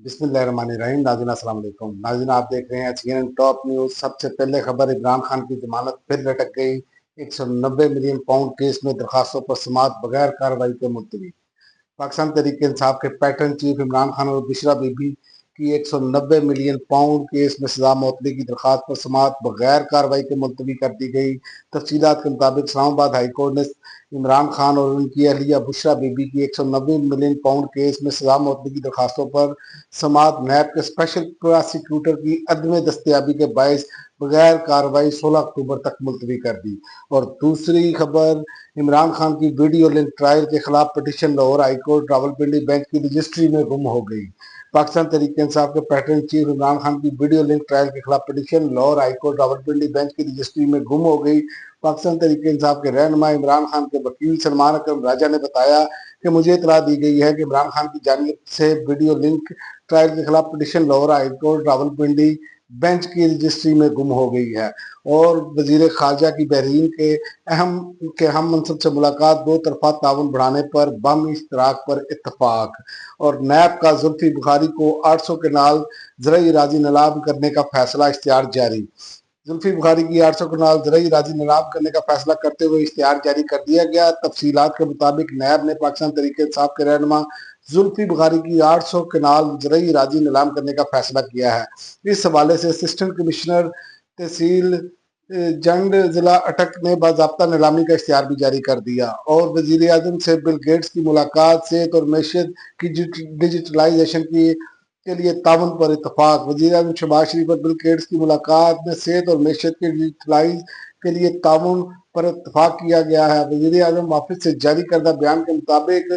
بسم اللہ الرحمن الرحیم۔ ناظرین السلام علیکم۔ ناظرین آپ دیکھ رہے ہیں CNN ٹاپ نیوز۔ سب سے پہلے خبر، عمران خان کی ضمانت پھر لٹک گئی۔ 190 ملین پاؤنڈ کیس میں درخواستوں پر سماعت بغیر کارروائی کے ملتوی۔ پاکستان تحریک انصاف کے پیٹرن چیف عمران خان اور بشرا بی بی کی 190 ملین پاؤنڈ کیس میں سزا معطلی کی درخواست پر سماعت بغیر کارروائی کے ملتوی کر دی گئی۔ تفصیلات کے مطابق اسلام آباد ہائی کورٹ نے عمران خان اور ان کی اہلیہ بشرا بی بی کی 190 ملین پاؤنڈ کیس میں سزا معطلی کی درخواستوں پر سماعت نیب کے اسپیشل پراسیکیوٹر کی عدم دستیابی کے باعث بغیر کارروائی 16 اکتوبر تک ملتوی کر دی۔ اور دوسری خبر، عمران خان کی ویڈیو لنک ٹرائل کے خلاف petition Lahore high court Rawalpindi bench کی رجسٹری میں گم ہو گئی۔ پاکستان تحریک انصاف کے پیٹرن چیف عمران خان کی ویڈیو لنک ٹرائل کے خلاف petition Lahore high court Rawalpindi bench کی رجسٹری میں گم ہو گئی۔ پاکستان تحریک انصاف کے رہنما عمران خان کے وکیل سلمان اکرم راجہ نے بتایا کہ مجھے اطلاع دی گئی ہے کہ عمران خان کی جانب سے ویڈیو لنک ٹرائل کے خلاف petition Lahore high court Rawalpindi bench کی رجسٹری میں گم ہو گئی ہے۔ اور وزیر خارجہ کی بحرین کے ہم منصب سے ملاقات، دو طرفہ تعاون بڑھانے پر باہمی اشتراک پر اتفاق۔ اور نیب کا زلفی بخاری کو 800 کنال زرعی اراضی نیلام کرنے کا فیصلہ، اشتہار جاری۔ زلفی بخاری کی 800 کنال زرعی اراضی نیلام کرنے کا فیصلہ کرتے ہوئے اشتہار جاری کر دیا گیا۔ تفصیلات کے مطابق نیب نے پاکستان تحریک انصاف کے رہنما زلفی بخاری کی 800 کنال زرعی اراضی نیلام کرنے کا فیصلہ کیا ہے۔ اس حوالے سے اسسٹنٹ کمشنر تحصیل جنڈ ضلع اٹک نے باضابطہ نیلامی کا اشتہار بھی جاری کر دیا۔ اور وزیر اعظم سے بل گیٹس کی ملاقات، صحت اور معیشت کی ڈیجیٹلائزیشن کے لیے تعاون پر اتفاق۔ وزیر اعظم شہباز شریف اور بل گیٹس کی ملاقات میں صحت اور معیشت کے ڈیجیٹلائز کے لیے تعاون پر اتفاق کیا گیا ہے۔ وزیر اعظم آفس سے جاری کردہ بیان کے مطابق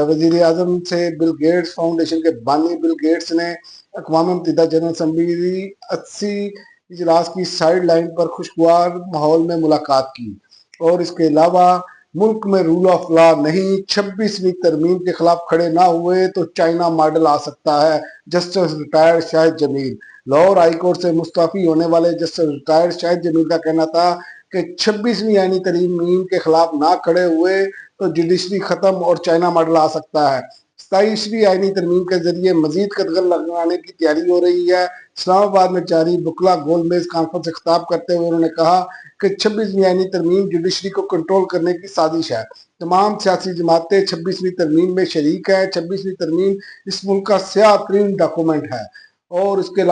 وزیر اعظم سے بل گیٹس فاؤنڈیشن کے بانی بل گیٹس نے اقوام متحدہ جنرل اسمبلی 80 اجلاس کی سائیڈ لائن پر خوشگوار ماحول میں ملاقات کی۔ اور اس کے علاوہ ملک میں رول آف لا نہیں، 26ویں ترمیم کے خلاف کھڑے نہ ہوئے تو چائنا ماڈل آ سکتا ہے، جسٹس ریٹائرڈ شاہد جمیل۔ لاہور ہائی کورٹ سے مستعفی ہونے والے جسٹس ریٹائرڈ شاہد جمیل کا کہنا تھا کہ 26ویں آئینی ترمیم کے خلاف نہ کھڑے ہوئے تو جوڈیشری ختم اور چائنا ماڈل آ سکتا ہے۔ 27ویں آئینی ترمیم کے ذریعے مزید قدغن لگانے کی تیاری ہو رہی ہے۔ اسلام آباد میں جاری بکلا گول میز کانفرنس سے خطاب کرتے ہوئے انہوں نے کہا کہ 26ویں آئینی ترمیم جوڈیشری کو کنٹرول کرنے کی سازش ہے۔ تمام سیاسی جماعتیں 26ویں ترمیم میں شریک ہیں۔ 26ویں ترمیم اس ملک کا سیاہ ترین ڈاکومنٹ ہے اور اس کے